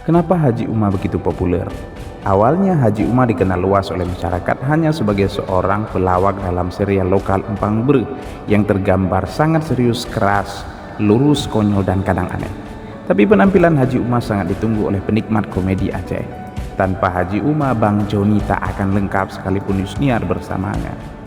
Kenapa Haji Uma begitu populer? Awalnya Haji Uma dikenal luas oleh masyarakat hanya sebagai seorang pelawak dalam serial lokal Empang Bre yang tergambar sangat serius, keras, lurus, konyol, dan kadang aneh. Tapi penampilan Haji Uma sangat ditunggu oleh penikmat komedi Aceh. Tanpa Haji Uma, Bang Joni tak akan lengkap sekalipun Yusniar bersamanya.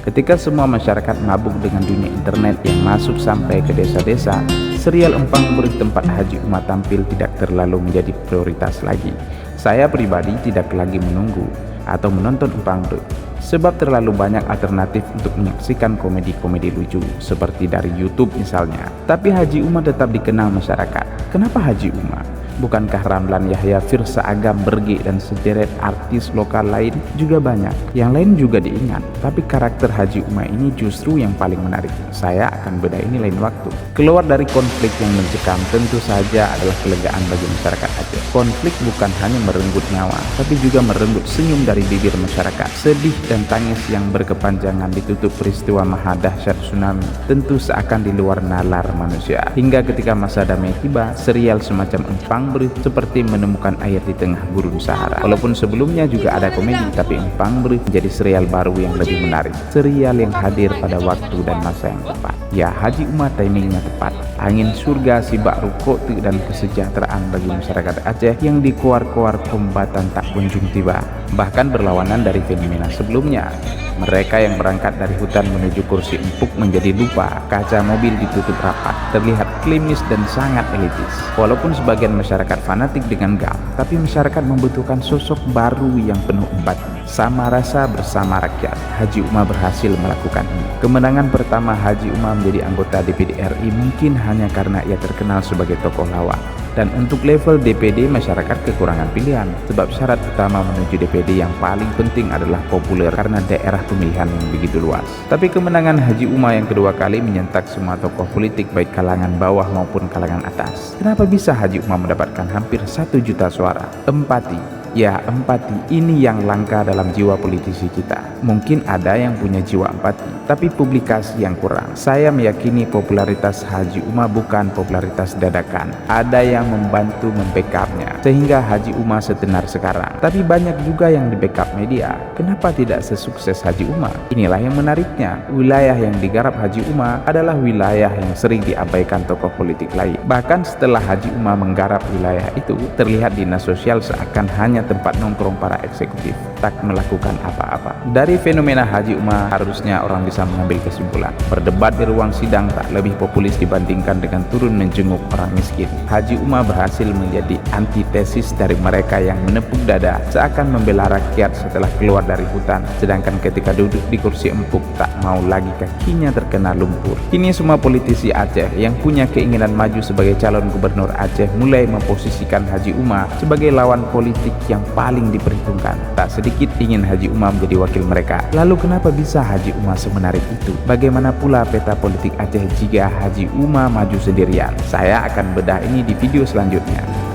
Ketika semua masyarakat mabuk dengan dunia internet yang masuk sampai ke desa-desa, serial Empang Bre tempat Haji Uma tampil tidak terlalu menjadi prioritas lagi. Saya pribadi tidak lagi menunggu atau menonton Empang Bre, sebab terlalu banyak alternatif untuk menyaksikan komedi-komedi lucu, seperti dari YouTube misalnya. Tapi Haji Uma tetap dikenal masyarakat. Kenapa Haji Uma? Bukankah Ramlan Yahya, Firsa Agam, Berge, dan sederet artis lokal lain juga banyak? Yang lain juga diingat, tapi karakter Haji Uma ini justru yang paling menarik. Saya akan bedah ini lain waktu. Keluar dari konflik yang mencekam tentu saja adalah kelegaan bagi masyarakat Aceh. Konflik bukan hanya merenggut nyawa, tapi juga merenggut senyum dari bibir masyarakat. Sedih dan tangis yang berkepanjangan ditutup peristiwa maha dahsyat tsunami, tentu seakan di luar nalar manusia. Hingga ketika masa damai tiba, serial semacam Empang Bre seperti menemukan air di tengah gurun Sahara. Walaupun sebelumnya juga ada komedi, tapi Empang Bre menjadi serial baru yang lebih menarik. Serial yang hadir pada waktu dan masa yang tepat. Ya, Haji Uma timingnya tepat. Angin surga sibak rukuk dan kesejahteraan bagi masyarakat Aceh yang dikuar-kuar kombatan tak kunjung tiba, bahkan berlawanan dari fenomena sebelumnya. Mereka yang berangkat dari hutan menuju kursi empuk menjadi lupa, kaca mobil ditutup rapat, terlihat klimis dan sangat elitis. Walaupun sebagian masyarakat fanatik dengan GAM, tapi masyarakat membutuhkan sosok baru yang penuh empati. Sama rasa bersama rakyat. Haji Uma berhasil melakukan ini. Kemenangan pertama Haji Uma menjadi anggota DPD RI mungkin hanya karena ia terkenal sebagai tokoh lawak. Dan untuk level DPD, masyarakat kekurangan pilihan, sebab syarat utama menuju DPD yang paling penting adalah populer karena daerah pemilihan yang begitu luas. Tapi kemenangan Haji Uma yang kedua kali menyentak semua tokoh politik baik kalangan bawah maupun kalangan atas. Kenapa bisa Haji Uma mendapatkan hampir 1 juta suara? Empati. Ya, empati ini yang langka dalam jiwa politisi kita. Mungkin ada yang punya jiwa empati, tapi publikasi yang kurang. Saya meyakini popularitas Haji Uma bukan popularitas dadakan. Ada yang membantu membackupnya, sehingga Haji Uma setenar sekarang. Tapi banyak juga yang di backup media. Kenapa tidak sesukses Haji Uma? Inilah yang menariknya. Wilayah yang digarap Haji Uma adalah wilayah yang sering diabaikan tokoh politik lain. Bahkan setelah Haji Uma menggarap wilayah itu, terlihat dinas sosial seakan hanya tempat nongkrong para eksekutif, tak melakukan apa-apa. Dari fenomena Haji Uma harusnya orang bisa mengambil kesimpulan, berdebat di ruang sidang tak lebih populis dibandingkan dengan turun menjenguk orang miskin. Haji Uma berhasil menjadi antitesis dari mereka yang menepuk dada seakan membela rakyat setelah keluar dari hutan, sedangkan ketika duduk di kursi empuk tak mau lagi kakinya terkena lumpur. Kini semua politisi Aceh yang punya keinginan maju sebagai calon gubernur Aceh mulai memposisikan Haji Uma sebagai lawan politik yang paling diperhitungkan. Tak sedikit ingin Haji Uma menjadi wakil mereka. Lalu kenapa bisa Haji Uma semenarik itu? Bagaimana pula peta politik Aceh jika Haji Uma maju sendirian? Saya akan bedah ini di video selanjutnya.